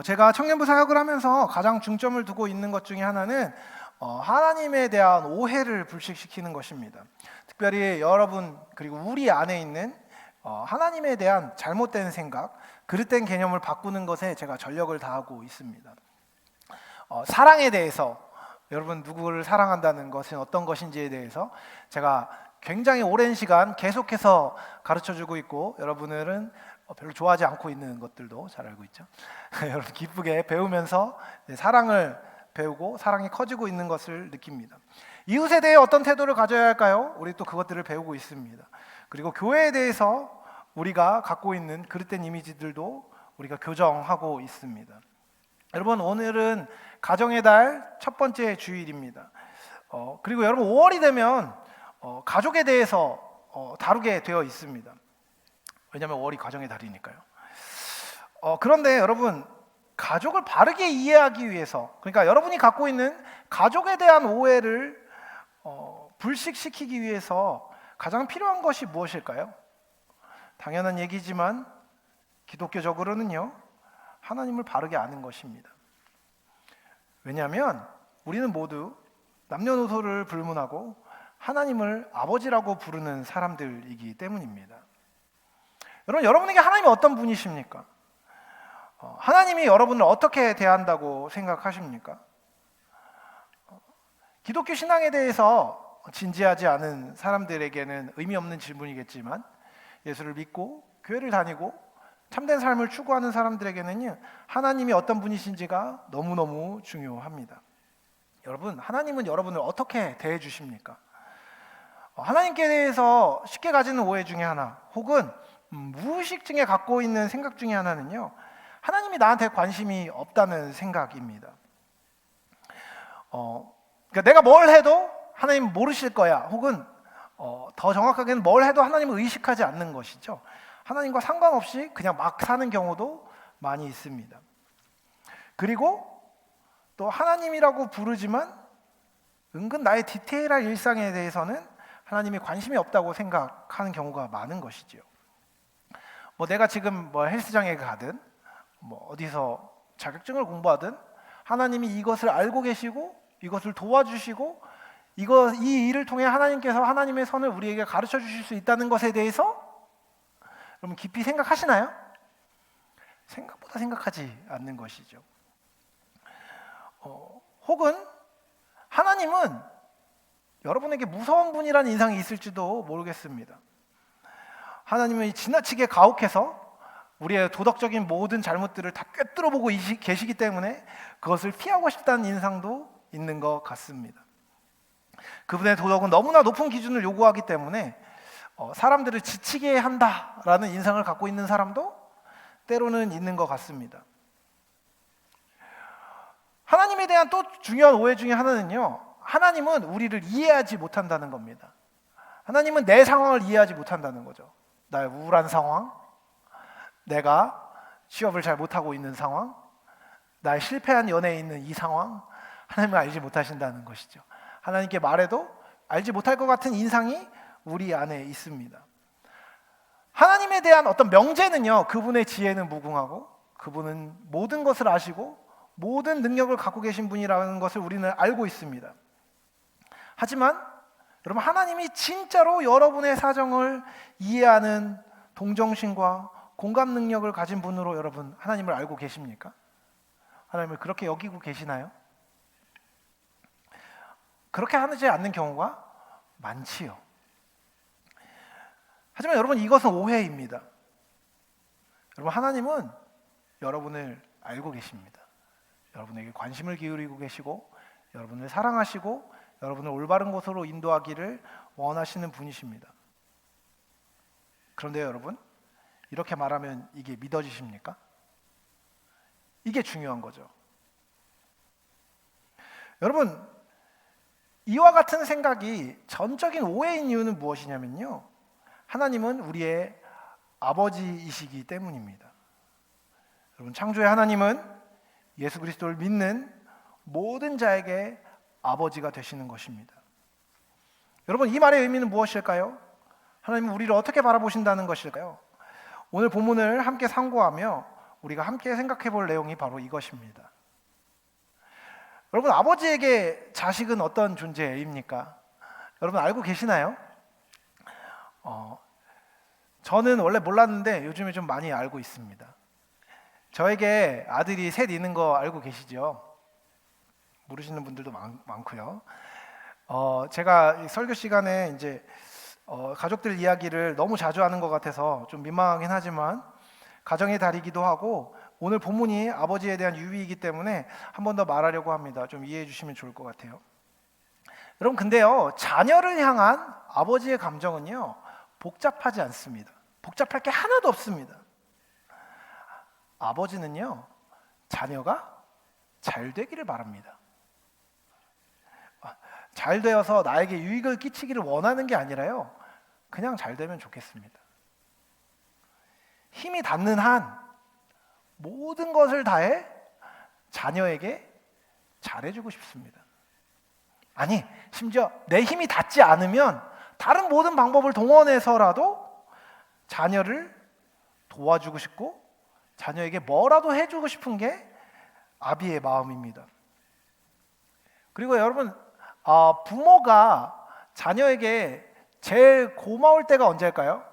제가 청년부 사역을 하면서 가장 중점을 두고 있는 것 중에 하나는 하나님에 대한 오해를 불식시키는 것입니다. 특별히 여러분 그리고 우리 안에 있는 하나님에 대한 잘못된 생각, 그릇된 개념을 바꾸는 것에 제가 전력을 다하고 있습니다. 사랑에 대해서, 여러분 누구를 사랑한다는 것은 어떤 것인지에 대해서 제가 굉장히 오랜 시간 계속해서 가르쳐주고 있고, 여러분들은 별로 좋아하지 않고 있는 것들도 잘 알고 있죠. 여러분 기쁘게 배우면서 사랑을 배우고 사랑이 커지고 있는 것을 느낍니다. 이웃에 대해 어떤 태도를 가져야 할까요? 우리 또 그것들을 배우고 있습니다. 그리고 교회에 대해서 우리가 갖고 있는 그릇된 이미지들도 우리가 교정하고 있습니다. 여러분 오늘은 가정의 달 첫 번째 주일입니다. 그리고 여러분 5월이 되면 가족에 대해서 다루게 되어 있습니다. 왜냐하면 5월이 가정의 달이니까요. 그런데 여러분 가족을 바르게 이해하기 위해서, 그러니까 여러분이 갖고 있는 가족에 대한 오해를 불식시키기 위해서 가장 필요한 것이 무엇일까요? 당연한 얘기지만 기독교적으로는요, 하나님을 바르게 아는 것입니다. 왜냐하면 우리는 모두 남녀노소를 불문하고 하나님을 아버지라고 부르는 사람들이기 때문입니다. 여러분, 여러분에게 하나님이 어떤 분이십니까? 하나님이 여러분을 어떻게 대한다고 생각하십니까? 기독교 신앙에 대해서 진지하지 않은 사람들에게는 의미 없는 질문이겠지만, 예수를 믿고 교회를 다니고 참된 삶을 추구하는 사람들에게는요, 하나님이 어떤 분이신지가 너무너무 중요합니다. 여러분, 하나님은 여러분을 어떻게 대해 주십니까? 하나님께 대해서 쉽게 가지는 오해 중에 하나, 혹은 무의식 중에 갖고 있는 생각 중에 하나는요, 하나님이 나한테 관심이 없다는 생각입니다. 그러니까 내가 뭘 해도 하나님 모르실 거야, 혹은 더 정확하게는 뭘 해도 하나님을 의식하지 않는 것이죠. 하나님과 상관없이 그냥 막 사는 경우도 많이 있습니다. 그리고 또 하나님이라고 부르지만 은근 나의 디테일한 일상에 대해서는 하나님이 관심이 없다고 생각하는 경우가 많은 것이죠. 내가 지금 헬스장에 가든 어디서 자격증을 공부하든 하나님이 이것을 알고 계시고 이것을 도와주시고 이 일을 통해 하나님께서 하나님의 선을 우리에게 가르쳐 주실 수 있다는 것에 대해서 여러분 깊이 생각하시나요? 생각보다 생각하지 않는 것이죠. 혹은 하나님은 여러분에게 무서운 분이라는 인상이 있을지도 모르겠습니다. 하나님은 지나치게 가혹해서 우리의 도덕적인 모든 잘못들을 다 꿰뚫어 보고 계시기 때문에 그것을 피하고 싶다는 인상도 있는 것 같습니다. 그분의 도덕은 너무나 높은 기준을 요구하기 때문에 사람들을 지치게 한다라는 인상을 갖고 있는 사람도 때로는 있는 것 같습니다. 하나님에 대한 또 중요한 오해 중에 하나는요, 하나님은 우리를 이해하지 못한다는 겁니다. 하나님은 내 상황을 이해하지 못한다는 거죠. 나의 우울한 상황, 내가 취업을 잘 못하고 있는 상황, 나의 실패한 연애에 있는 이 상황, 하나님은 알지 못하신다는 것이죠. 하나님께 말해도 알지 못할 것 같은 인상이 우리 안에 있습니다. 하나님에 대한 어떤 명제는요, 그분의 지혜는 무궁하고 그분은 모든 것을 아시고 모든 능력을 갖고 계신 분이라는 것을 우리는 알고 있습니다. 하지만 여러분, 하나님이 진짜로 여러분의 사정을 이해하는 동정심과 공감 능력을 가진 분으로 여러분 하나님을 알고 계십니까? 하나님을 그렇게 여기고 계시나요? 그렇게 하지 않는 경우가 많지요. 하지만 여러분, 이것은 오해입니다. 여러분, 하나님은 여러분을 알고 계십니다. 여러분에게 관심을 기울이고 계시고 여러분을 사랑하시고 여러분을 올바른 곳으로 인도하기를 원하시는 분이십니다. 그런데 여러분, 이렇게 말하면 이게 믿어지십니까? 이게 중요한 거죠. 여러분, 이와 같은 생각이 전적인 오해인 이유는 무엇이냐면요, 하나님은 우리의 아버지이시기 때문입니다. 여러분, 창조의 하나님은 예수 그리스도를 믿는 모든 자에게 아버지가 되시는 것입니다. 여러분, 이 말의 의미는 무엇일까요? 하나님은 우리를 어떻게 바라보신다는 것일까요? 오늘 본문을 함께 상고하며 우리가 함께 생각해 볼 내용이 바로 이것입니다. 여러분, 아버지에게 자식은 어떤 존재입니까? 여러분 알고 계시나요? 저는 원래 몰랐는데 요즘에 좀 많이 알고 있습니다. 저에게 아들이 셋 있는 거 알고 계시죠? 모르시는 분들도 많고요. 제가 설교 시간에 이제 가족들 이야기를 너무 자주 하는 것 같아서 좀 민망하긴 하지만 가정의 달이기도 하고 오늘 본문이 아버지에 대한 유의이기 때문에 한 번 더 말하려고 합니다. 좀 이해해 주시면 좋을 것 같아요. 여러분, 근데요, 자녀를 향한 아버지의 감정은요 복잡하지 않습니다. 복잡할 게 하나도 없습니다. 아버지는요 자녀가 잘 되기를 바랍니다. 잘 되어서 나에게 유익을 끼치기를 원하는 게 아니라요, 그냥 잘 되면 좋겠습니다. 힘이 닿는 한 모든 것을 다해 자녀에게 잘해주고 싶습니다. 아니, 심지어 내 힘이 닿지 않으면 다른 모든 방법을 동원해서라도 자녀를 도와주고 싶고 자녀에게 뭐라도 해주고 싶은 게 아비의 마음입니다. 그리고 여러분, 부모가 자녀에게 제일 고마울 때가 언제일까요?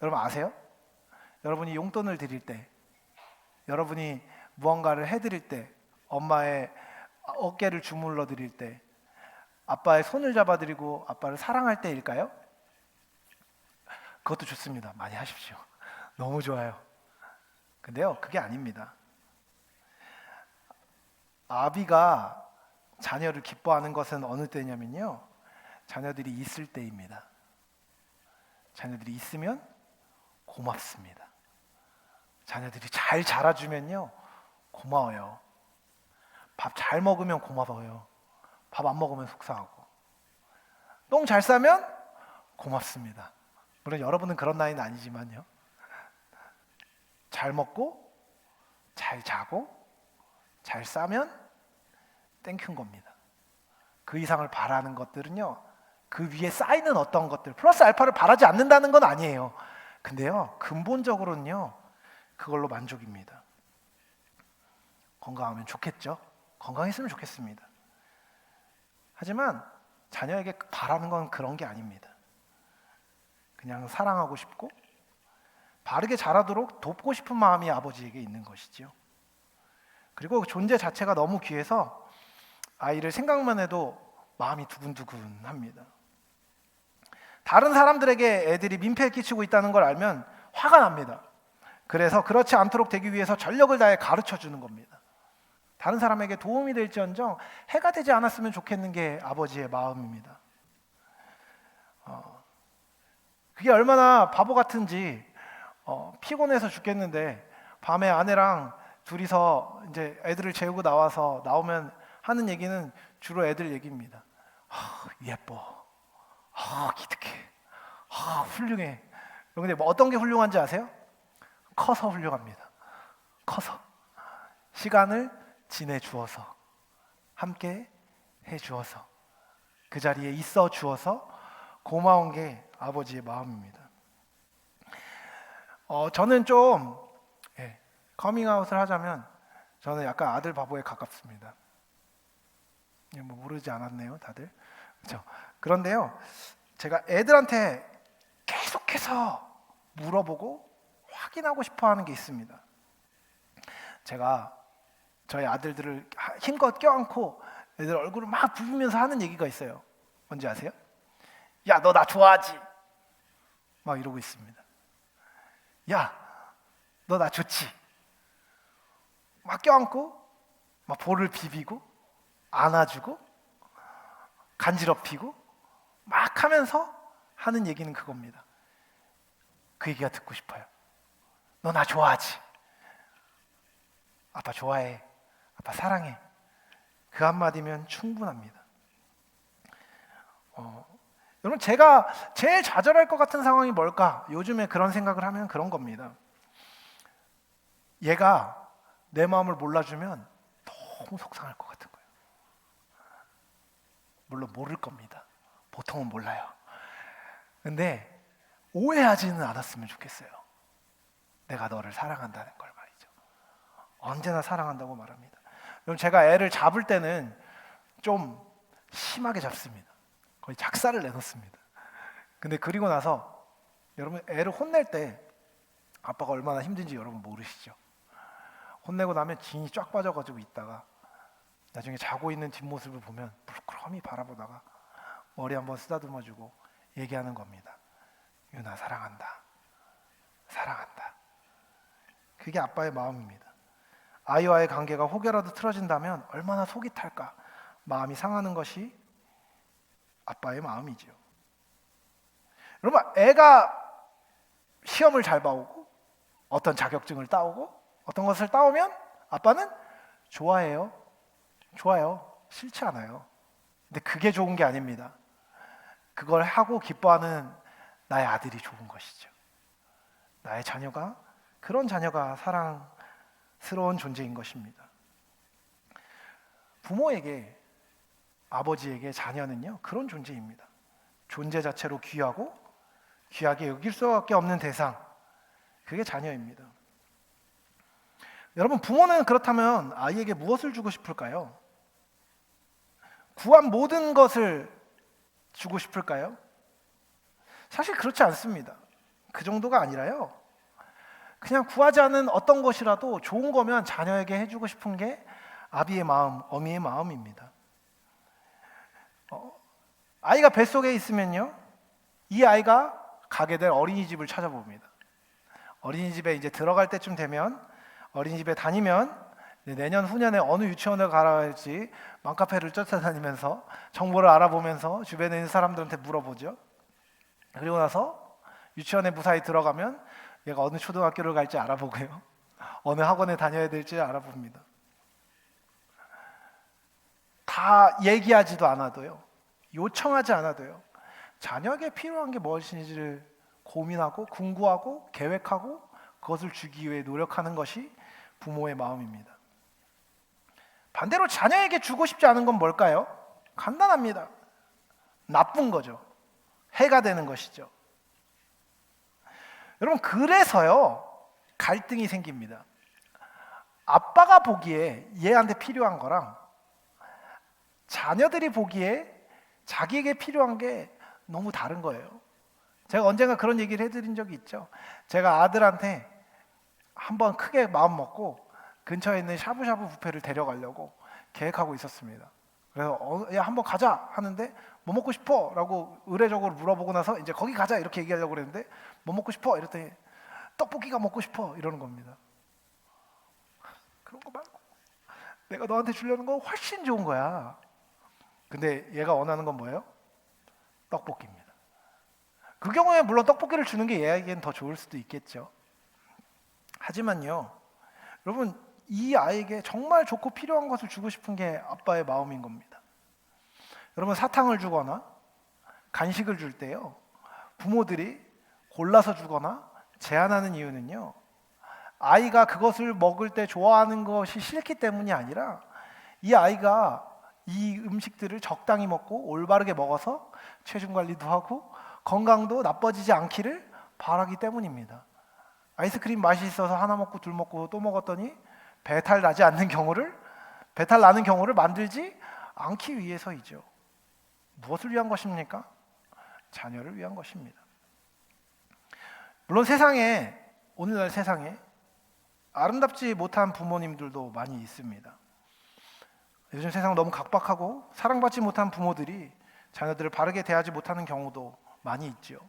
여러분 아세요? 여러분이 용돈을 드릴 때, 여러분이 무언가를 해드릴 때, 엄마의 어깨를 주물러 드릴 때, 아빠의 손을 잡아드리고 아빠를 사랑할 때일까요? 그것도 좋습니다. 많이 하십시오. 너무 좋아요. 근데요, 그게 아닙니다. 아비가 자녀를 기뻐하는 것은 어느 때냐면요, 자녀들이 있을 때입니다. 자녀들이 있으면 고맙습니다. 자녀들이 잘 자라주면요 고마워요. 밥 잘 먹으면 고마워요. 밥 안 먹으면 속상하고. 똥 잘 싸면 고맙습니다. 물론 여러분은 그런 나이는 아니지만요. 잘 먹고 잘 자고 잘 싸면 땡큐인 겁니다. 그 이상을 바라는 것들은요, 그 위에 쌓이는 어떤 것들 플러스 알파를 바라지 않는다는 건 아니에요. 근데요, 근본적으로는요 그걸로 만족입니다. 건강하면 좋겠죠. 건강했으면 좋겠습니다. 하지만 자녀에게 바라는 건 그런 게 아닙니다. 그냥 사랑하고 싶고 바르게 자라도록 돕고 싶은 마음이 아버지에게 있는 것이지요. 그리고 존재 자체가 너무 귀해서 아이를 생각만 해도 마음이 두근두근합니다. 다른 사람들에게 애들이 민폐를 끼치고 있다는 걸 알면 화가 납니다. 그래서 그렇지 않도록 되기 위해서 전력을 다해 가르쳐 주는 겁니다. 다른 사람에게 도움이 될지언정 해가 되지 않았으면 좋겠는 게 아버지의 마음입니다. 그게 얼마나 바보 같은지, 피곤해서 죽겠는데 밤에 아내랑 둘이서 이제 애들을 재우고 나오면 하는 얘기는 주로 애들 얘기입니다. 예뻐. 기특해. 훌륭해. 근데 뭐 어떤 게 훌륭한지 아세요? 커서 훌륭합니다. 커서 시간을 지내주어서, 함께 해주어서, 그 자리에 있어 주어서 고마운 게 아버지의 마음입니다. 저는 좀 커밍아웃을 하자면 저는 약간 아들 바보에 가깝습니다. 뭐 모르지 않았네요, 다들. 그렇죠? 그런데요, 제가 애들한테 계속해서 물어보고 확인하고 싶어하는 게 있습니다. 제가 저희 아들들을 힘껏 껴안고 애들 얼굴을 막 부비면서 하는 얘기가 있어요. 뭔지 아세요? 야, 너 나 좋아하지? 막 이러고 있습니다. 야, 너 나 좋지? 막 껴안고 막 볼을 비비고 안아주고 간지럽히고 막 하면서 하는 얘기는 그겁니다. 그 얘기가 듣고 싶어요. 너 나 좋아하지? 아빠 좋아해. 아빠 사랑해. 그 한마디면 충분합니다. 여러분, 제가 제일 좌절할 것 같은 상황이 뭘까? 요즘에 그런 생각을 하면 그런 겁니다. 얘가 내 마음을 몰라주면 너무 속상할 것 같은 거예요. 물론 모를 겁니다. 보통은 몰라요. 근데 오해하지는 않았으면 좋겠어요. 내가 너를 사랑한다는 걸 말이죠. 언제나 사랑한다고 말합니다. 그럼 제가 애를 잡을 때는 좀 심하게 잡습니다. 거의 작살을 내놓습니다. 근데 그리고 나서 여러분 애를 혼낼 때 아빠가 얼마나 힘든지 여러분 모르시죠? 혼내고 나면 진이 쫙 빠져가지고 있다가 나중에 자고 있는 뒷모습을 보면 물끄러미 바라보다가 머리 한번 쓰다듬어주고 얘기하는 겁니다. 유나 사랑한다. 사랑한다. 그게 아빠의 마음입니다. 아이와의 관계가 혹여라도 틀어진다면 얼마나 속이 탈까, 마음이 상하는 것이 아빠의 마음이죠. 여러분, 애가 시험을 잘 봐오고 어떤 자격증을 따오고 어떤 것을 따오면 아빠는 좋아해요. 좋아요. 싫지 않아요. 근데 그게 좋은 게 아닙니다. 그걸 하고 기뻐하는 나의 아들이 좋은 것이죠. 나의 자녀가, 그런 자녀가 사랑스러운 존재인 것입니다. 부모에게, 아버지에게 자녀는요, 그런 존재입니다. 존재 자체로 귀하고 귀하게 여길 수밖에 없는 대상, 그게 자녀입니다. 여러분, 부모는 그렇다면 아이에게 무엇을 주고 싶을까요? 구한 모든 것을 주고 싶을까요? 사실 그렇지 않습니다. 그 정도가 아니라요, 그냥 구하지 않은 어떤 것이라도 좋은 거면 자녀에게 해주고 싶은 게 아비의 마음, 어미의 마음입니다. 아이가 뱃속에 있으면요, 이 아이가 가게 될 어린이집을 찾아봅니다. 어린이집에 이제 들어갈 때쯤 되면, 어린이집에 다니면 내년 후년에 어느 유치원을 가라 할지 맘카페를 쫓아다니면서 정보를 알아보면서 주변에 있는 사람들한테 물어보죠. 그리고 나서 유치원에 무사히 들어가면 얘가 어느 초등학교를 갈지 알아보고요, 어느 학원에 다녀야 될지 알아봅니다. 다 얘기하지도 않아도요, 요청하지 않아도요, 자녀에게 필요한 게 무엇인지를 고민하고 궁구하고 계획하고 그것을 주기 위해 노력하는 것이 부모의 마음입니다. 반대로 자녀에게 주고 싶지 않은 건 뭘까요? 간단합니다. 나쁜 거죠. 해가 되는 것이죠. 여러분, 그래서요, 갈등이 생깁니다. 아빠가 보기에 얘한테 필요한 거랑 자녀들이 보기에 자기에게 필요한 게 너무 다른 거예요. 제가 언젠가 그런 얘기를 해드린 적이 있죠. 제가 아들한테 한번 크게 마음 먹고 근처에 있는 샤브샤브 뷔페를 데려가려고 계획하고 있었습니다. 그래서 야, 한번 가자 하는데 뭐 먹고 싶어? 라고 의례적으로 물어보고 나서 이제 거기 가자 이렇게 얘기하려고 그랬는데 뭐 먹고 싶어? 이랬더니 떡볶이가 먹고 싶어 이러는 겁니다. 그런 거 말고 내가 너한테 주려는 건 훨씬 좋은 거야. 근데 얘가 원하는 건 뭐예요? 떡볶이입니다. 그 경우에 물론 떡볶이를 주는 게 얘에겐 더 좋을 수도 있겠죠. 하지만요, 여러분, 이 아이에게 정말 좋고 필요한 것을 주고 싶은 게 아빠의 마음인 겁니다. 여러분, 사탕을 주거나 간식을 줄 때요, 부모들이 골라서 주거나 제한하는 이유는요, 아이가 그것을 먹을 때 좋아하는 것이 싫기 때문이 아니라 이 아이가 이 음식들을 적당히 먹고 올바르게 먹어서 체중 관리도 하고 건강도 나빠지지 않기를 바라기 때문입니다. 아이스크림 맛이 있어서 하나 먹고 둘 먹고 또 먹었더니 배탈 나는 경우를 만들지 않기 위해서이죠. 무엇을 위한 것입니까? 자녀를 위한 것입니다. 물론 오늘날 세상에 아름답지 못한 부모님들도 많이 있습니다. 요즘 세상 너무 각박하고 사랑받지 못한 부모들이 자녀들을 바르게 대하지 못하는 경우도 많이 있죠.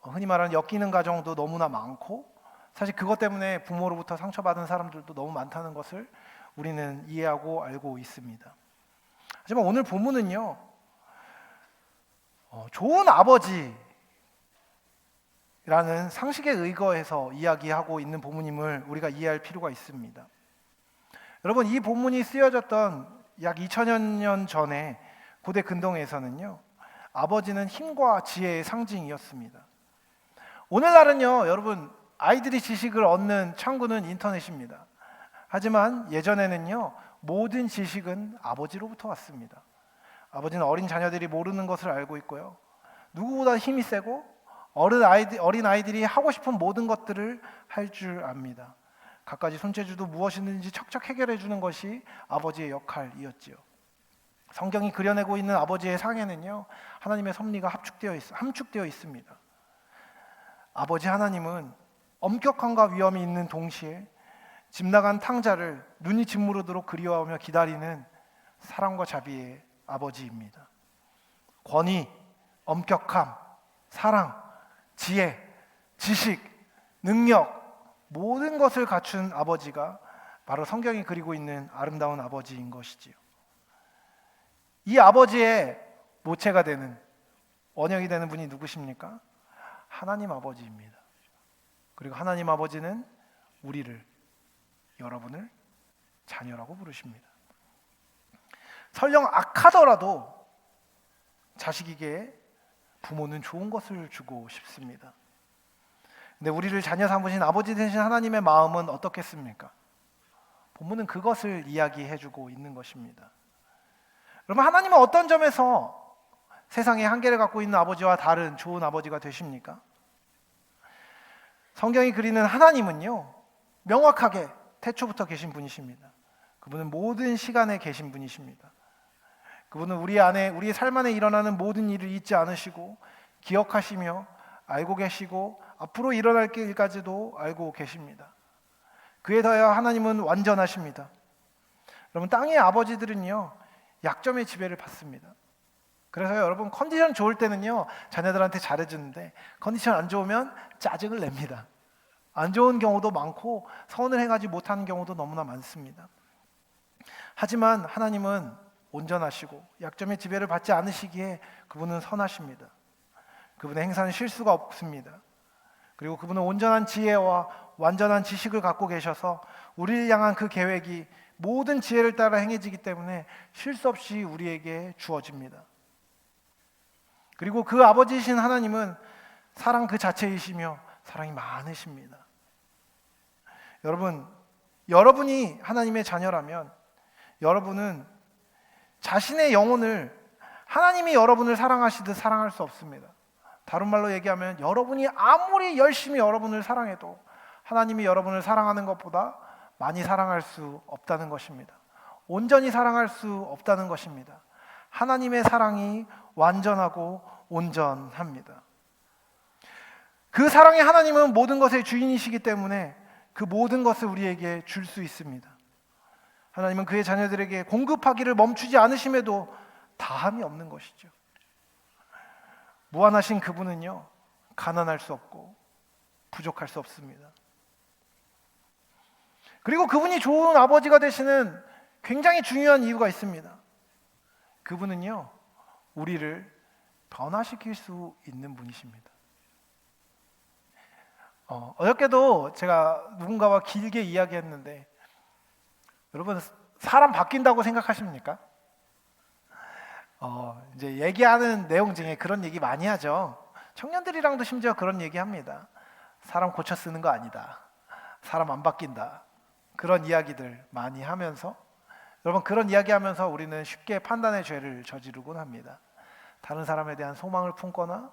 흔히 말하는 엮이는 가정도 너무나 많고, 사실 그것 때문에 부모로부터 상처받은 사람들도 너무 많다는 것을 우리는 이해하고 알고 있습니다. 하지만 오늘 본문은요, 좋은 아버지라는 상식에 의거해서 이야기하고 있는 본문임을 우리가 이해할 필요가 있습니다. 여러분, 이 본문이 쓰여졌던 약 2000년 전에 고대 근동에서는요, 아버지는 힘과 지혜의 상징이었습니다. 오늘날은요, 여러분, 아이들이 지식을 얻는 창구는 인터넷입니다. 하지만 예전에는요, 모든 지식은 아버지로부터 왔습니다. 아버지는 어린 자녀들이 모르는 것을 알고 있고요, 누구보다 힘이 세고 어린 아이들이 하고 싶은 모든 것들을 할 줄 압니다. 갖가지 손재주도 무엇이든지 척척 해결해 주는 것이 아버지의 역할이었지요. 성경이 그려내고 있는 아버지의 상에는요, 하나님의 섭리가 함축되어 있습니다. 아버지 하나님은 엄격함과 위험이 있는 동시에 집 나간 탕자를 눈이 짓무르도록 그리워하며 기다리는 사랑과 자비의 아버지입니다. 권위, 엄격함, 사랑, 지혜, 지식, 능력, 모든 것을 갖춘 아버지가 바로 성경이 그리고 있는 아름다운 아버지인 것이지요. 이 아버지의 모체가 되는, 원형이 되는 분이 누구십니까? 하나님 아버지입니다. 그리고 하나님 아버지는 우리를, 여러분을 자녀라고 부르십니다. 설령 악하더라도 자식에게 부모는 좋은 것을 주고 싶습니다. 근데 우리를 자녀 삼으신 아버지 되신 하나님의 마음은 어떻겠습니까? 본문은 그것을 이야기해주고 있는 것입니다. 여러분, 하나님은 어떤 점에서 세상에 한계를 갖고 있는 아버지와 다른 좋은 아버지가 되십니까? 성경이 그리는 하나님은요, 명확하게 태초부터 계신 분이십니다. 그분은 모든 시간에 계신 분이십니다. 그분은 우리의 삶 안에 일어나는 모든 일을 잊지 않으시고 기억하시며 알고 계시고 앞으로 일어날 일까지도 알고 계십니다. 그에 더하여 하나님은 완전하십니다. 여러분, 땅의 아버지들은요, 약점의 지배를 받습니다. 그래서 여러분, 컨디션 좋을 때는요, 자녀들한테 잘해주는데 컨디션 안 좋으면 짜증을 냅니다. 안 좋은 경우도 많고 선을 행하지 못하는 경우도 너무나 많습니다. 하지만 하나님은 온전하시고 약점의 지배를 받지 않으시기에 그분은 선하십니다. 그분의 행사는 실수가 없습니다. 그리고 그분은 온전한 지혜와 완전한 지식을 갖고 계셔서 우리를 향한 그 계획이 모든 지혜를 따라 행해지기 때문에 실수 없이 우리에게 주어집니다. 그리고 그 아버지이신 하나님은 사랑 그 자체이시며 사랑이 많으십니다. 여러분이 하나님의 자녀라면 여러분은 자신의 영혼을 하나님이 여러분을 사랑하시듯 사랑할 수 없습니다. 다른 말로 얘기하면 여러분이 아무리 열심히 여러분을 사랑해도 하나님이 여러분을 사랑하는 것보다 많이 사랑할 수 없다는 것입니다. 온전히 사랑할 수 없다는 것입니다. 하나님의 사랑이 완전하고 온전합니다. 그 사랑의 하나님은 모든 것의 주인이시기 때문에 그 모든 것을 우리에게 줄 수 있습니다. 하나님은 그의 자녀들에게 공급하기를 멈추지 않으심에도 다함이 없는 것이죠. 무한하신 그분은요, 가난할 수 없고 부족할 수 없습니다. 그리고 그분이 좋은 아버지가 되시는 굉장히 중요한 이유가 있습니다. 그분은요, 우리를 변화시킬 수 있는 분이십니다. 어저께도 제가 누군가와 길게 이야기했는데, 여러분, 사람 바뀐다고 생각하십니까? 이제 얘기하는 내용 중에 그런 얘기 많이 하죠. 청년들이랑도 심지어 그런 얘기 합니다. 사람 고쳐 쓰는 거 아니다. 사람 안 바뀐다. 그런 이야기들 많이 하면서, 여러분, 그런 이야기 하면서 우리는 쉽게 판단의 죄를 저지르곤 합니다. 다른 사람에 대한 소망을 품거나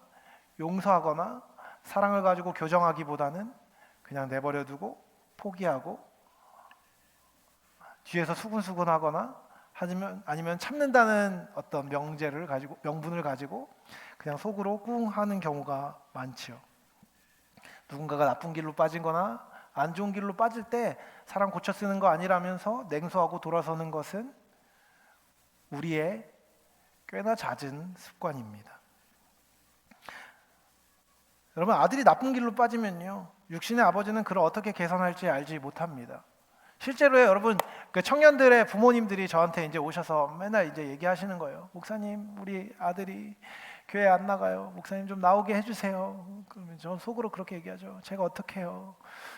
용서하거나 사랑을 가지고 교정하기보다는 그냥 내버려두고 포기하고 뒤에서 수근수근하거나 아니면 참는다는 어떤 명분을 가지고 그냥 속으로 꿍 하는 경우가 많지요. 누군가가 나쁜 길로 빠진 거나 안 좋은 길로 빠질 때 사람 고쳐 쓰는 거 아니라면서 냉소하고 돌아서는 것은 우리의 꽤나 잦은 습관입니다. 여러분, 아들이 나쁜 길로 빠지면요, 육신의 아버지는 그를 어떻게 개선할지 알지 못합니다. 실제로요, 여러분, 그 청년들의 부모님들이 저한테 이제 오셔서 맨날 이제 얘기하시는 거예요. 목사님, 우리 아들이 교회 안 나가요. 목사님 좀 나오게 해주세요. 그러면 전 속으로 그렇게 얘기하죠. 제가 어떻게 해요?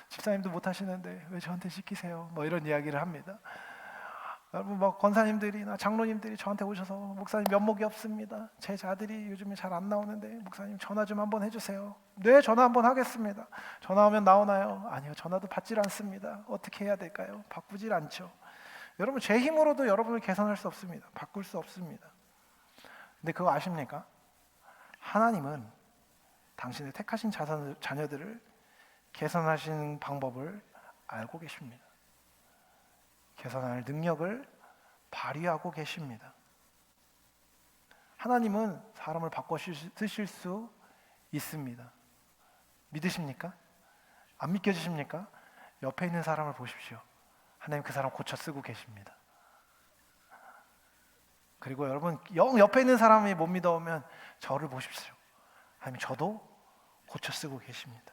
집사님도 못 하시는데 왜 저한테 시키세요? 뭐 이런 이야기를 합니다. 여러분, 뭐 권사님들이나 장로님들이 저한테 오셔서 목사님 면목이 없습니다. 제 아들이 요즘에 잘 안 나오는데 목사님 전화 좀 한번 해주세요. 네, 전화 한번 하겠습니다. 전화하면 나오나요? 아니요, 전화도 받질 않습니다. 어떻게 해야 될까요? 바꾸질 않죠. 여러분, 제 힘으로도 여러분을 개선할 수 없습니다. 바꿀 수 없습니다. 근데 그거 아십니까? 하나님은 당신의 택하신 자녀들을 개선하시는 방법을 알고 계십니다. 개선할 능력을 발휘하고 계십니다. 하나님은 사람을 바꿔 쓰실 수 있습니다. 믿으십니까? 안 믿겨지십니까? 옆에 있는 사람을 보십시오. 하나님 그 사람 고쳐 쓰고 계십니다. 그리고 여러분 옆에 있는 사람이 못 믿어오면 저를 보십시오. 하나님 저도 고쳐 쓰고 계십니다.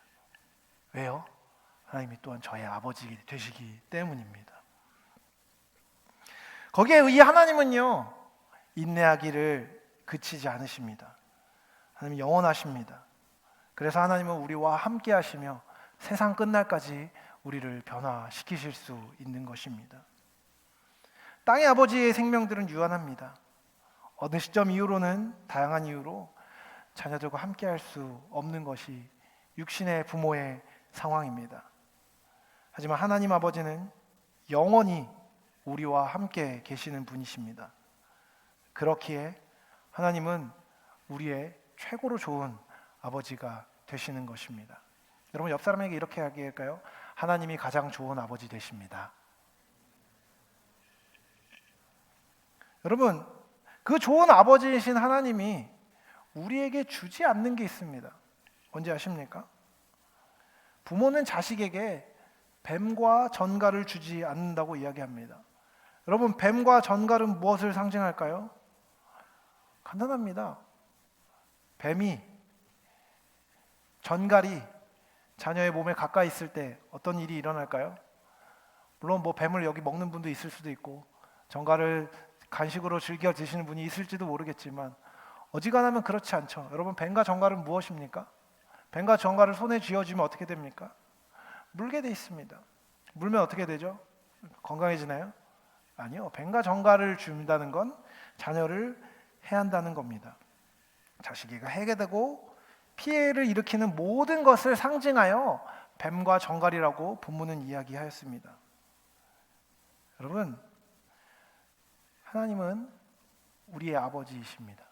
왜요? 하나님이 또한 저의 아버지 되시기 때문입니다. 거기에 이 하나님은요, 인내하기를 그치지 않으십니다. 하나님 영원하십니다. 그래서 하나님은 우리와 함께 하시며 세상 끝날까지 우리를 변화시키실 수 있는 것입니다. 땅의 아버지의 생명들은 유한합니다. 어느 시점 이후로는 다양한 이유로 자녀들과 함께 할 수 없는 것이 육신의 부모의 상황입니다. 하지만 하나님 아버지는 영원히 우리와 함께 계시는 분이십니다. 그렇기에 하나님은 우리의 최고로 좋은 아버지가 되시는 것입니다. 여러분 옆 사람에게 이렇게 이야기할까요? 하나님이 가장 좋은 아버지 되십니다. 여러분 그 좋은 아버지이신 하나님이 우리에게 주지 않는 게 있습니다. 뭔지 아십니까? 부모는 자식에게 뱀과 전갈을 주지 않는다고 이야기합니다. 여러분 뱀과 전갈은 무엇을 상징할까요? 간단합니다. 뱀이 전갈이 자녀의 몸에 가까이 있을 때 어떤 일이 일어날까요? 물론 뭐 뱀을 여기 먹는 분도 있을 수도 있고 전갈을 간식으로 즐겨 드시는 분이 있을지도 모르겠지만 어지간하면 그렇지 않죠. 여러분 뱀과 전갈은 무엇입니까? 뱀과 전갈을 손에 쥐어주면 어떻게 됩니까? 물게 돼 있습니다. 물면 어떻게 되죠? 건강해지나요? 아니요. 뱀과 전갈을 준다는 건 자녀를 해한다는 겁니다. 자식에게 해게 되고 피해를 일으키는 모든 것을 상징하여 뱀과 전갈이라고 본문은 이야기하였습니다. 여러분, 하나님은 우리의 아버지이십니다.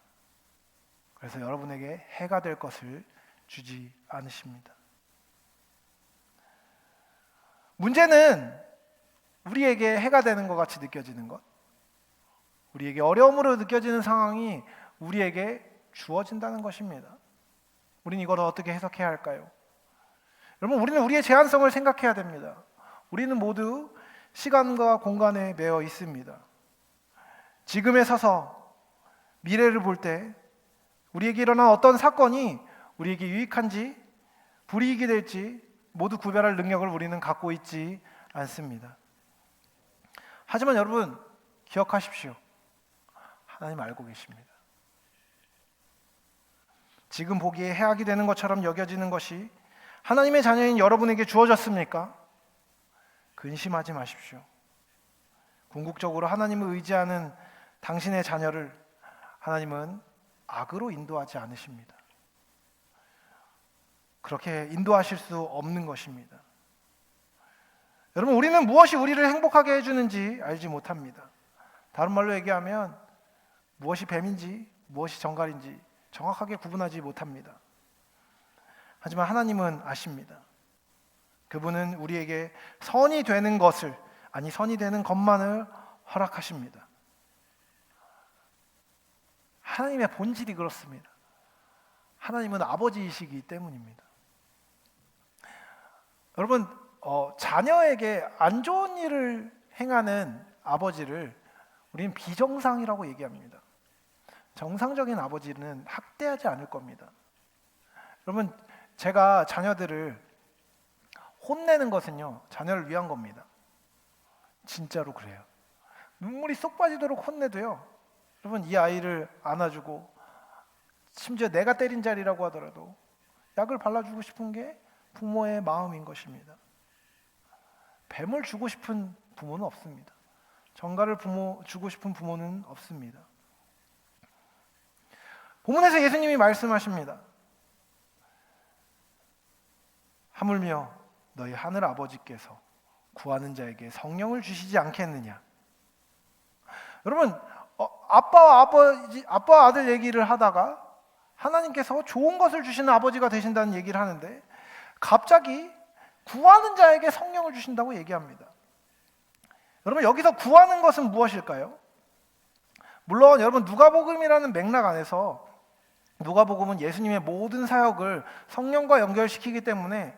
그래서 여러분에게 해가 될 것을 주지 않으십니다. 문제는 우리에게 해가 되는 것 같이 느껴지는 것, 우리에게 어려움으로 느껴지는 상황이 우리에게 주어진다는 것입니다. 우리는 이걸 어떻게 해석해야 할까요? 여러분, 우리는 우리의 제한성을 생각해야 됩니다. 우리는 모두 시간과 공간에 매여 있습니다. 지금에 서서 미래를 볼 때 우리에게 일어난 어떤 사건이 우리에게 유익한지 불이익이 될지 모두 구별할 능력을 우리는 갖고 있지 않습니다. 하지만 여러분 기억하십시오. 하나님 알고 계십니다. 지금 보기에 해악이 되는 것처럼 여겨지는 것이 하나님의 자녀인 여러분에게 주어졌습니까? 근심하지 마십시오. 궁극적으로 하나님을 의지하는 당신의 자녀를 하나님은 악으로 인도하지 않으십니다. 그렇게 인도하실 수 없는 것입니다. 여러분, 우리는 무엇이 우리를 행복하게 해주는지 알지 못합니다. 다른 말로 얘기하면 무엇이 뱀인지 무엇이 정갈인지 정확하게 구분하지 못합니다. 하지만 하나님은 아십니다. 그분은 우리에게 선이 되는 것을, 아니 선이 되는 것만을 허락하십니다. 하나님의 본질이 그렇습니다. 하나님은 아버지이시기 때문입니다. 여러분, 자녀에게 안 좋은 일을 행하는 아버지를 우리는 비정상이라고 얘기합니다. 정상적인 아버지는 학대하지 않을 겁니다. 여러분, 제가 자녀들을 혼내는 것은요, 자녀를 위한 겁니다. 진짜로 그래요. 눈물이 쏙 빠지도록 혼내도요, 여러분 이 아이를 안아주고 심지어 내가 때린 자리라고 하더라도 약을 발라주고 싶은 게 부모의 마음인 것입니다. 뱀을 주고 싶은 부모는 없습니다. 전갈을 주고 싶은 부모는 없습니다. 본문에서 예수님이 말씀하십니다. 하물며 너희 하늘 아버지께서 구하는 자에게 성령을 주시지 않겠느냐. 여러분, 아빠와 아들 얘기를 하다가 하나님께서 좋은 것을 주시는 아버지가 되신다는 얘기를 하는데 갑자기 구하는 자에게 성령을 주신다고 얘기합니다. 여러분, 여기서 구하는 것은 무엇일까요? 물론 여러분, 누가복음이라는 맥락 안에서 누가복음은 예수님의 모든 사역을 성령과 연결시키기 때문에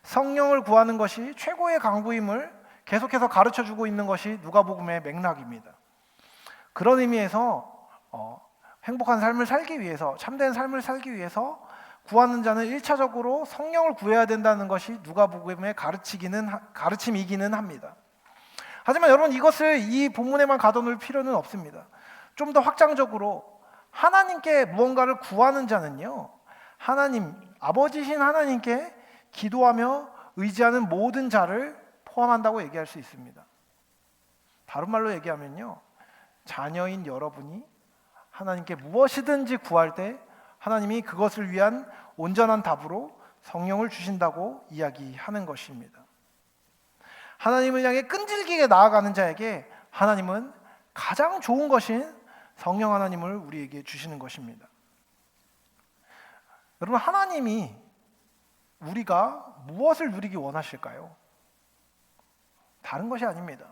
성령을 구하는 것이 최고의 강구임을 계속해서 가르쳐주고 있는 것이 누가복음의 맥락입니다. 그런 의미에서 행복한 삶을 살기 위해서, 참된 삶을 살기 위해서 구하는 자는 1차적으로 성령을 구해야 된다는 것이 누가복음의 가르침이기는 합니다. 하지만 여러분, 이것을 이 본문에만 가둬놓을 필요는 없습니다. 좀 더 확장적으로 하나님께 무언가를 구하는 자는요, 하나님, 아버지신 하나님께 기도하며 의지하는 모든 자를 포함한다고 얘기할 수 있습니다. 다른 말로 얘기하면요, 자녀인 여러분이 하나님께 무엇이든지 구할 때 하나님이 그것을 위한 온전한 답으로 성령을 주신다고 이야기하는 것입니다. 하나님을 향해 끈질기게 나아가는 자에게 하나님은 가장 좋은 것인 성령 하나님을 우리에게 주시는 것입니다. 여러분, 하나님이 우리가 무엇을 누리기 원하실까요? 다른 것이 아닙니다.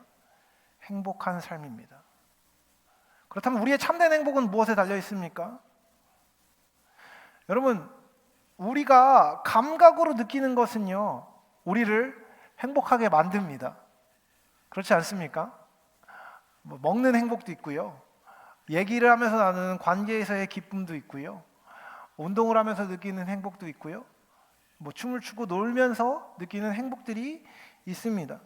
행복한 삶입니다. 그렇다면 우리의 참된 행복은 무엇에 달려 있습니까? 여러분, 우리가 감각으로 느끼는 것은요, 우리를 행복하게 만듭니다. 그렇지 않습니까? 먹는 행복도 있고요, 얘기를 하면서 나누는 관계에서의 기쁨도 있고요, 운동을 하면서 느끼는 행복도 있고요, 춤을 추고 놀면서 느끼는 행복들이 있습니다.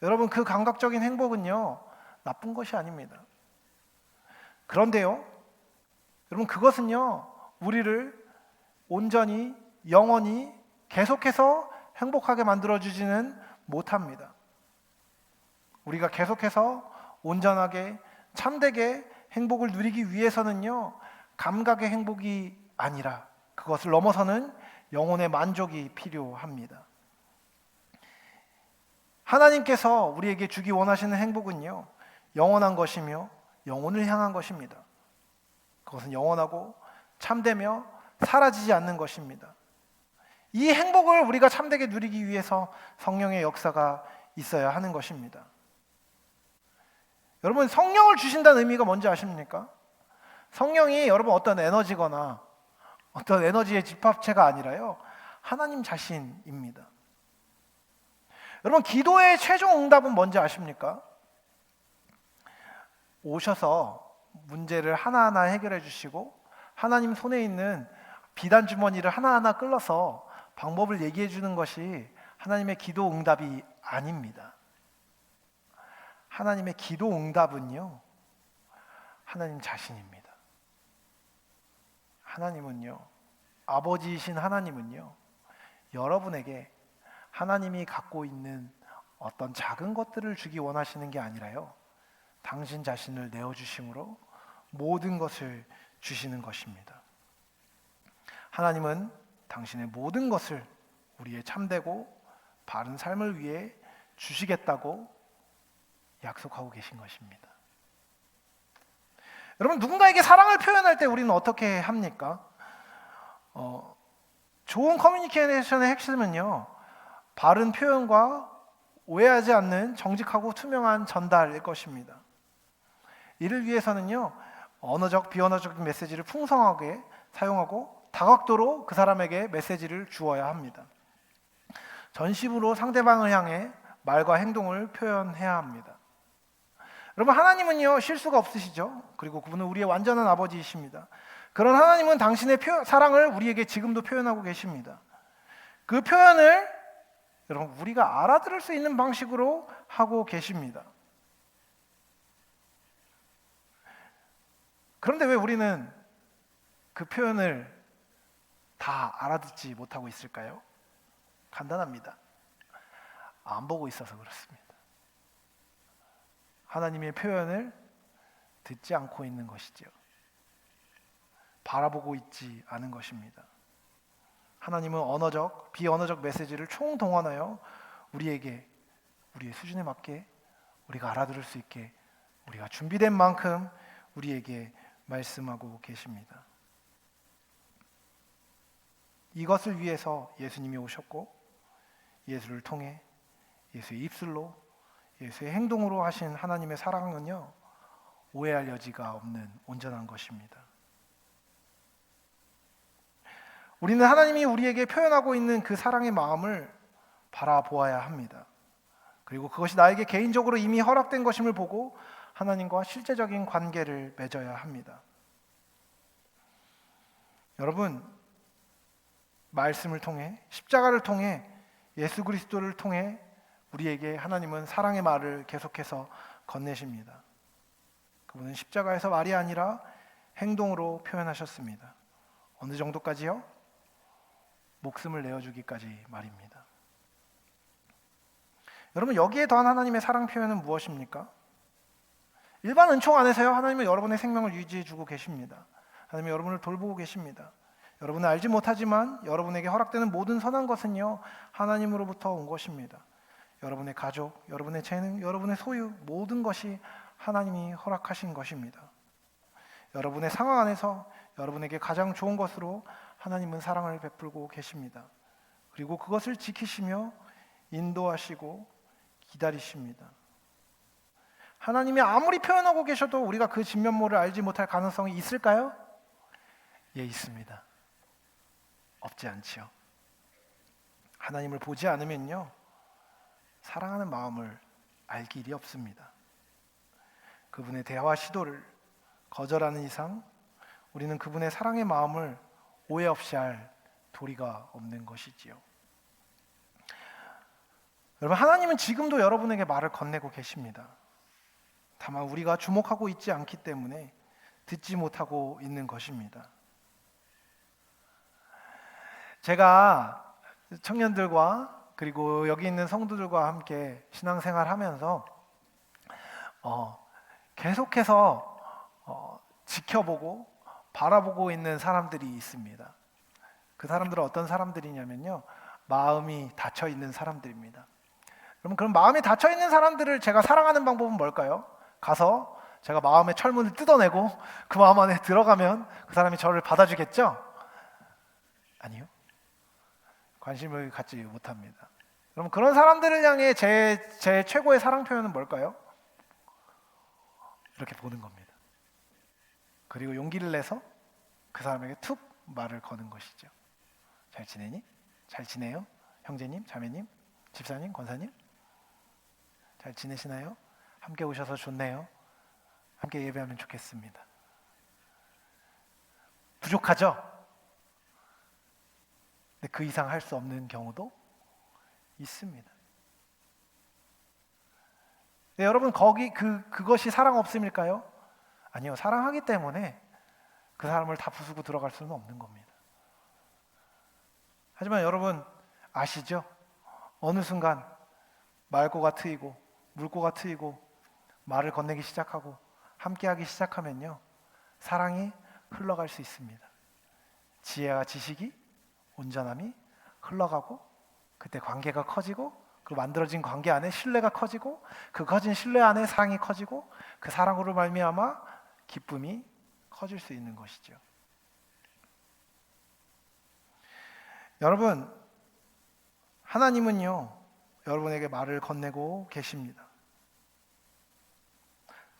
여러분, 그 감각적인 행복은요, 나쁜 것이 아닙니다. 그런데요, 여러분, 그것은요, 우리를 온전히, 영원히 계속해서 행복하게 만들어주지는 못합니다. 우리가 계속해서 온전하게, 참되게 행복을 누리기 위해서는요, 감각의 행복이 아니라 그것을 넘어서는 영혼의 만족이 필요합니다. 하나님께서 우리에게 주기 원하시는 행복은요, 영원한 것이며 영혼을 향한 것입니다. 그것은 영원하고 참되며 사라지지 않는 것입니다. 이 행복을 우리가 참되게 누리기 위해서 성령의 역사가 있어야 하는 것입니다. 여러분, 성령을 주신다는 의미가 뭔지 아십니까? 성령이 여러분 어떤 에너지거나 어떤 에너지의 집합체가 아니라요, 하나님 자신입니다. 여러분, 기도의 최종 응답은 뭔지 아십니까? 오셔서 문제를 하나하나 해결해 주시고 하나님 손에 있는 비단 주머니를 하나하나 끌어서 방법을 얘기해 주는 것이 하나님의 기도 응답이 아닙니다. 하나님의 기도 응답은요, 하나님 자신입니다. 하나님은요, 아버지이신 하나님은요, 여러분에게 하나님이 갖고 있는 어떤 작은 것들을 주기 원하시는 게 아니라요, 당신 자신을 내어주심으로 모든 것을 주시는 것입니다. 하나님은 당신의 모든 것을 우리의 참되고 바른 삶을 위해 주시겠다고 약속하고 계신 것입니다. 여러분, 누군가에게 사랑을 표현할 때 우리는 어떻게 합니까? 좋은 커뮤니케이션의 핵심은요, 바른 표현과 오해하지 않는 정직하고 투명한 전달일 것입니다. 이를 위해서는요, 언어적, 비언어적 메시지를 풍성하게 사용하고 다각도로 그 사람에게 메시지를 주어야 합니다. 전심으로 상대방을 향해 말과 행동을 표현해야 합니다. 여러분, 하나님은요, 실수가 없으시죠? 그리고 그분은 우리의 완전한 아버지이십니다. 그런 하나님은 당신의 사랑을 우리에게 지금도 표현하고 계십니다. 그 표현을 여러분, 우리가 알아들을 수 있는 방식으로 하고 계십니다. 그런데 왜 우리는 그 표현을 다 알아듣지 못하고 있을까요? 간단합니다. 안 보고 있어서 그렇습니다. 하나님의 표현을 듣지 않고 있는 것이죠. 바라보고 있지 않은 것입니다. 하나님은 언어적, 비언어적 메시지를 총동원하여 우리에게 우리의 수준에 맞게 우리가 알아들을 수 있게 우리가 준비된 만큼 우리에게 말씀하고 계십니다. 이것을 위해서 예수님이 오셨고 예수를 통해 예수의 입술로 예수의 행동으로 하신 하나님의 사랑은요, 오해할 여지가 없는 온전한 것입니다. 우리는 하나님이 우리에게 표현하고 있는 그 사랑의 마음을 바라보아야 합니다. 그리고 그것이 나에게 개인적으로 이미 허락된 것임을 보고 하나님과 실제적인 관계를 맺어야 합니다. 여러분, 말씀을 통해, 십자가를 통해, 예수 그리스도를 통해 우리에게 하나님은 사랑의 말을 계속해서 건네십니다. 그분은 십자가에서 말이 아니라 행동으로 표현하셨습니다. 어느 정도까지요? 목숨을 내어주기까지 말입니다. 여러분, 여기에 더한 하나님의 사랑 표현은 무엇입니까? 일반 은총 안에서요, 하나님은 여러분의 생명을 유지해주고 계십니다. 하나님은 여러분을 돌보고 계십니다. 여러분은 알지 못하지만 여러분에게 허락되는 모든 선한 것은요, 하나님으로부터 온 것입니다. 여러분의 가족, 여러분의 재능, 여러분의 소유, 모든 것이 하나님이 허락하신 것입니다. 여러분의 상황 안에서 여러분에게 가장 좋은 것으로 하나님은 사랑을 베풀고 계십니다. 그리고 그것을 지키시며 인도하시고 기다리십니다. 하나님이 아무리 표현하고 계셔도 우리가 그 진면모를 알지 못할 가능성이 있을까요? 예, 있습니다. 없지 않지요. 하나님을 보지 않으면요, 사랑하는 마음을 알 길이 없습니다. 그분의 대화 시도를 거절하는 이상 우리는 그분의 사랑의 마음을 오해 없이 알 도리가 없는 것이지요. 여러분, 하나님은 지금도 여러분에게 말을 건네고 계십니다. 다만 우리가 주목하고 있지 않기 때문에 듣지 못하고 있는 것입니다. 제가 청년들과 그리고 여기 있는 성도들과 함께 신앙생활 하면서 계속해서 지켜보고 바라보고 있는 사람들이 있습니다. 그 사람들은 어떤 사람들이냐면요, 마음이 닫혀 있는 사람들입니다. 그럼 그런 마음이 닫혀 있는 사람들을 제가 사랑하는 방법은 뭘까요? 가서 제가 마음의 철문을 뜯어내고 그 마음 안에 들어가면 그 사람이 저를 받아주겠죠? 아니요. 관심을 갖지 못합니다. 그럼 그런 사람들을 향해 제 최고의 사랑 표현은 뭘까요? 이렇게 보는 겁니다. 그리고 용기를 내서 그 사람에게 툭 말을 거는 것이죠. 잘 지내니? 잘 지내요? 형제님, 자매님, 집사님, 권사님? 잘 지내시나요? 함께 오셔서 좋네요. 함께 예배하면 좋겠습니다. 부족하죠? 근데 그 이상 할 수 없는 경우도 있습니다. 네, 여러분, 그것이 사랑 없음일까요? 아니요. 사랑하기 때문에 그 사람을 다 부수고 들어갈 수는 없는 겁니다. 하지만 여러분 아시죠? 어느 순간 말꼬가 트이고 물꼬가 트이고 말을 건네기 시작하고 함께하기 시작하면요, 사랑이 흘러갈 수 있습니다. 지혜와 지식이, 온전함이 흘러가고 그때 관계가 커지고 그 만들어진 관계 안에 신뢰가 커지고 그 커진 신뢰 안에 사랑이 커지고 그 사랑으로 말미암아 기쁨이 커질 수 있는 것이죠. 여러분, 하나님은요, 여러분에게 말을 건네고 계십니다.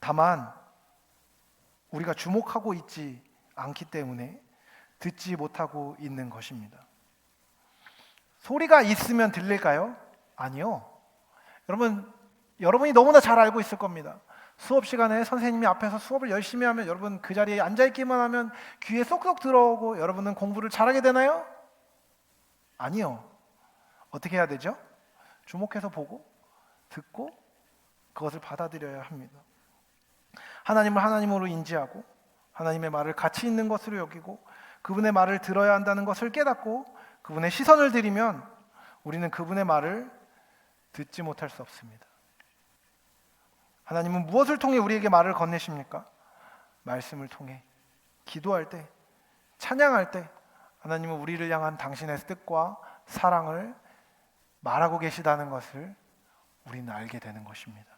다만 우리가 주목하고 있지 않기 때문에 듣지 못하고 있는 것입니다. 소리가 있으면 들릴까요? 아니요. 여러분이 너무나 잘 알고 있을 겁니다. 수업 시간에 선생님이 앞에서 수업을 열심히 하면 여러분 그 자리에 앉아있기만 하면 귀에 쏙쏙 들어오고 여러분은 공부를 잘하게 되나요? 아니요. 어떻게 해야 되죠? 주목해서 보고 듣고 그것을 받아들여야 합니다. 하나님을 하나님으로 인지하고 하나님의 말을 가치 있는 것으로 여기고 그분의 말을 들어야 한다는 것을 깨닫고 그분의 시선을 들이면 우리는 그분의 말을 듣지 못할 수 없습니다. 하나님은 무엇을 통해 우리에게 말을 건네십니까? 말씀을 통해 기도할 때, 찬양할 때 하나님은 우리를 향한 당신의 뜻과 사랑을 말하고 계시다는 것을 우리는 알게 되는 것입니다.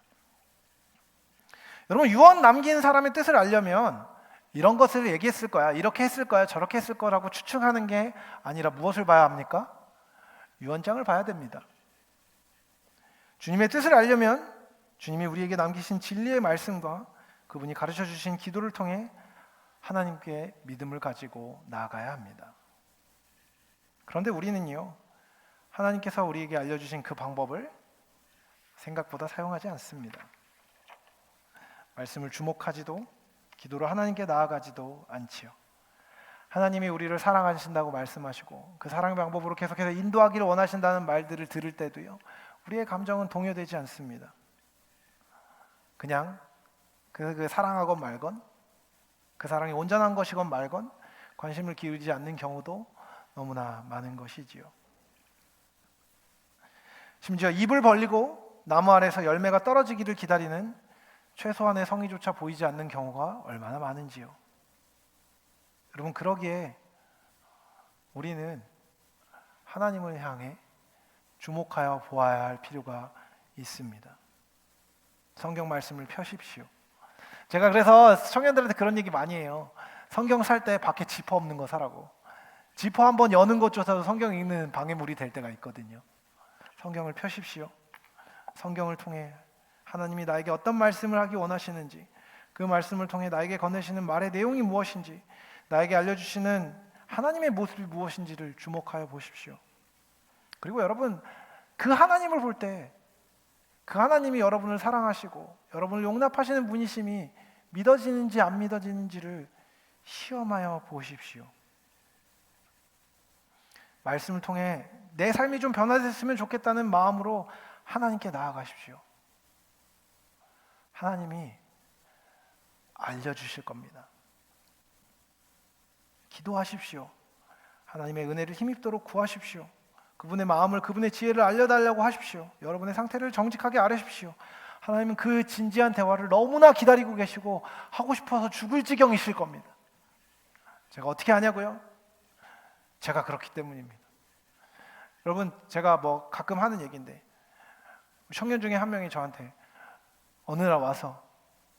여러분, 유언 남긴 사람의 뜻을 알려면 이런 것을 얘기했을 거야, 이렇게 했을 거야, 저렇게 했을 거라고 추측하는 게 아니라 무엇을 봐야 합니까? 유언장을 봐야 됩니다. 주님의 뜻을 알려면 주님이 우리에게 남기신 진리의 말씀과 그분이 가르쳐 주신 기도를 통해 하나님께 믿음을 가지고 나아가야 합니다. 그런데 우리는요, 하나님께서 우리에게 알려주신 그 방법을 생각보다 사용하지 않습니다. 말씀을 주목하지도, 기도로 하나님께 나아가지도 않지요. 하나님이 우리를 사랑하신다고 말씀하시고 그 사랑의 방법으로 계속해서 인도하기를 원하신다는 말들을 들을 때도요, 우리의 감정은 동요되지 않습니다. 그냥 그 사랑하건 말건, 그 사랑이 온전한 것이건 말건 관심을 기울이지 않는 경우도 너무나 많은 것이지요. 심지어 입을 벌리고 나무 아래서 열매가 떨어지기를 기다리는 최소한의 성의조차 보이지 않는 경우가 얼마나 많은지요. 여러분, 그러기에 우리는 하나님을 향해 주목하여 보아야 할 필요가 있습니다. 성경 말씀을 펴십시오. 제가 그래서 청년들한테 그런 얘기 많이 해요. 성경 살 때 밖에 지퍼 없는 거 사라고. 지퍼 한번 여는 것조차도 성경 읽는 방해물이 될 때가 있거든요. 성경을 펴십시오. 성경을 통해 하나님이 나에게 어떤 말씀을 하기 원하시는지, 그 말씀을 통해 나에게 건네시는 말의 내용이 무엇인지, 나에게 알려주시는 하나님의 모습이 무엇인지를 주목하여 보십시오. 그리고 여러분, 그 하나님을 볼 때 그 하나님이 여러분을 사랑하시고 여러분을 용납하시는 분이심이 믿어지는지 안 믿어지는지를 시험하여 보십시오. 말씀을 통해 내 삶이 좀 변화됐으면 좋겠다는 마음으로 하나님께 나아가십시오. 하나님이 알려주실 겁니다. 기도하십시오. 하나님의 은혜를 힘입도록 구하십시오. 그분의 마음을, 그분의 지혜를 알려달라고 하십시오. 여러분의 상태를 정직하게 아뢰십시오. 하나님은 그 진지한 대화를 너무나 기다리고 계시고 하고 싶어서 죽을 지경이실 겁니다. 제가 어떻게 하냐고요? 제가 그렇기 때문입니다. 여러분, 제가 가끔 하는 얘기인데, 청년 중에 한 명이 저한테 어느 날 와서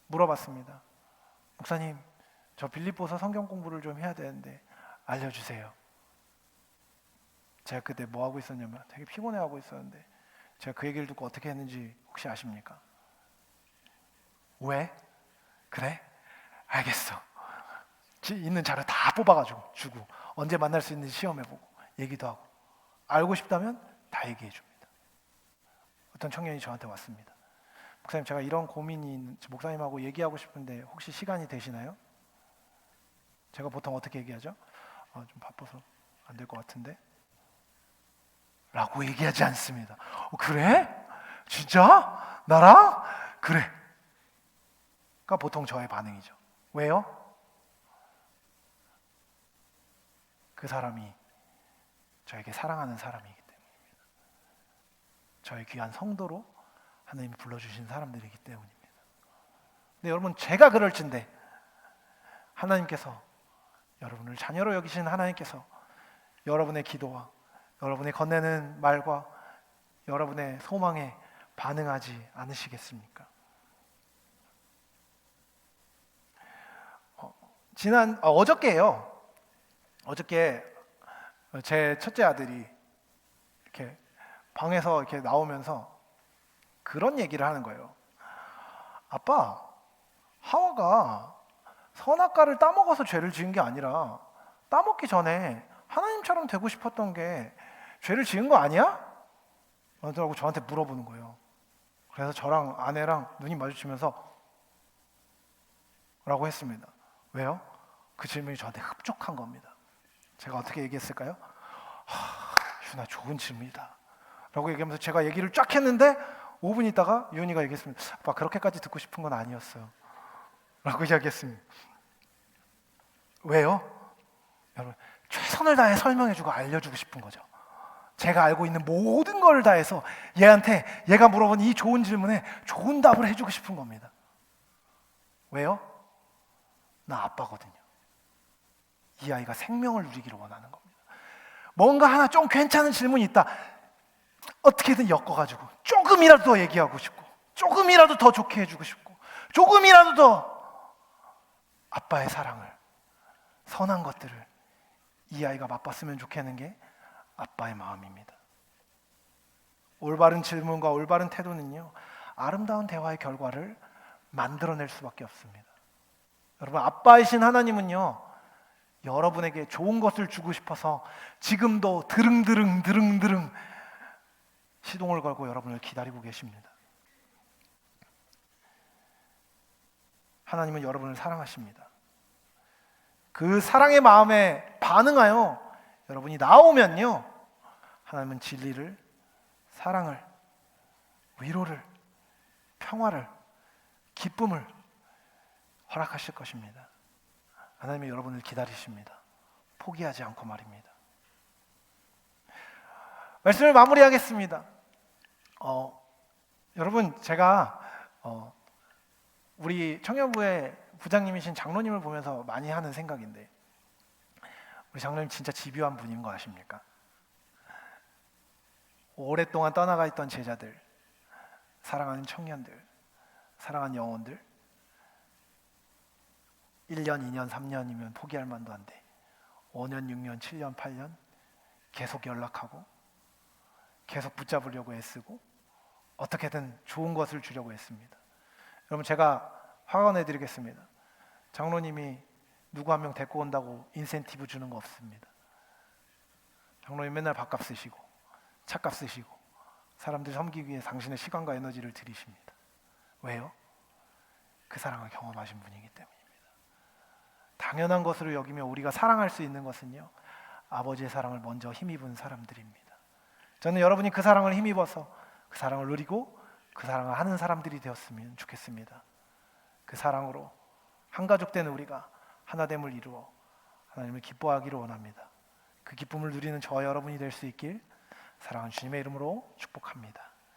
물어봤습니다. 목사님, 저 빌립보서 성경 공부를 좀 해야 되는데 알려주세요. 제가 그때 뭐 하고 있었냐면 되게 피곤해하고 있었는데, 제가 그 얘기를 듣고 어떻게 했는지 혹시 아십니까? 왜? 그래? 알겠어. 있는 자료 다 뽑아가지고 주고, 언제 만날 수 있는지 시험해보고 얘기도 하고, 알고 싶다면 다 얘기해줍니다. 어떤 청년이 저한테 왔습니다. 목사님, 제가 이런 고민이 목사님하고 얘기하고 싶은데 혹시 시간이 되시나요? 제가 보통 어떻게 얘기하죠? 좀 바빠서 안 될 것 같은데? 라고 얘기하지 않습니다. 그래? 진짜? 나랑? 그래. 가 보통 저의 반응이죠. 왜요? 그 사람이 저에게 사랑하는 사람이기 때문입니다. 저의 귀한 성도로 하나님이 불러주신 사람들이기 때문입니다. 근데 여러분, 제가 그럴진데 하나님께서, 여러분을 자녀로 여기시는 하나님께서 여러분의 기도와 여러분의 건네는 말과 여러분의 소망에 반응하지 않으시겠습니까? 어저께요. 어저께 제 첫째 아들이 이렇게 방에서 이렇게 나오면서 그런 얘기를 하는 거예요. 아빠, 하와가 선악과를 따먹어서 죄를 지은 게 아니라 따먹기 전에 하나님처럼 되고 싶었던 게 죄를 지은 거 아니야? 라고 저한테 물어보는 거예요. 그래서 저랑 아내랑 눈이 마주치면서 라고 했습니다. 왜요? 그 질문이 저한테 흡족한 겁니다. 제가 어떻게 얘기했을까요? 유나, 좋은 질문이다 라고 얘기하면서 제가 얘기를 쫙 했는데 5분 있다가 유은이가 얘기했습니다. 아빠, 그렇게까지 듣고 싶은 건 아니었어요 라고 이야기했습니다. 왜요? 여러분, 최선을 다해 설명해주고 알려주고 싶은 거죠. 제가 알고 있는 모든 걸 다해서 얘한테 얘가 물어본 이 좋은 질문에 좋은 답을 해주고 싶은 겁니다. 왜요? 나 아빠거든요. 이 아이가 생명을 누리기를 원하는 겁니다. 뭔가 하나 좀 괜찮은 질문이 있다, 어떻게든 엮어가지고 조금이라도 더 얘기하고 싶고, 조금이라도 더 좋게 해주고 싶고, 조금이라도 더 아빠의 사랑을, 선한 것들을 이 아이가 맛봤으면 좋겠는 게 아빠의 마음입니다. 올바른 질문과 올바른 태도는요, 아름다운 대화의 결과를 만들어낼 수밖에 없습니다. 여러분, 아빠이신 하나님은요, 여러분에게 좋은 것을 주고 싶어서 지금도 드릉드릉 시동을 걸고 여러분을 기다리고 계십니다. 하나님은 여러분을 사랑하십니다. 그 사랑의 마음에 반응하여 여러분이 나오면요, 하나님은 진리를, 사랑을, 위로를, 평화를, 기쁨을 허락하실 것입니다. 하나님이 여러분을 기다리십니다. 포기하지 않고 말입니다. 말씀을 마무리하겠습니다. 여러분, 제가 우리 청년부의 부장님이신 장로님을 보면서 많이 하는 생각인데, 우리 장로님 진짜 집요한 분인 거 아십니까? 오랫동안 떠나가 있던 제자들, 사랑하는 청년들, 사랑하는 영혼들, 1년, 2년, 3년이면 포기할 만도 한데 5년, 6년, 7년, 8년 계속 연락하고 계속 붙잡으려고 애쓰고 어떻게든 좋은 것을 주려고 했습니다. 여러분, 제가 확언해드리겠습니다. 장로님이 누구 한 명 데리고 온다고 인센티브 주는 거 없습니다. 장로님 맨날 밥값 쓰시고 차값 쓰시고 사람들 섬기기 위해 당신의 시간과 에너지를 들이십니다. 왜요? 그 사랑을 경험하신 분이기 때문입니다. 당연한 것으로 여기며 우리가 사랑할 수 있는 것은요, 아버지의 사랑을 먼저 힘입은 사람들입니다. 저는 여러분이 그 사랑을 힘입어서 그 사랑을 누리고 그 사랑을 하는 사람들이 되었으면 좋겠습니다. 그 사랑으로 한가족 된 우리가 하나됨을 이루어 하나님을 기뻐하기를 원합니다. 그 기쁨을 누리는 저와 여러분이 될 수 있길 사랑하는 주님의 이름으로 축복합니다.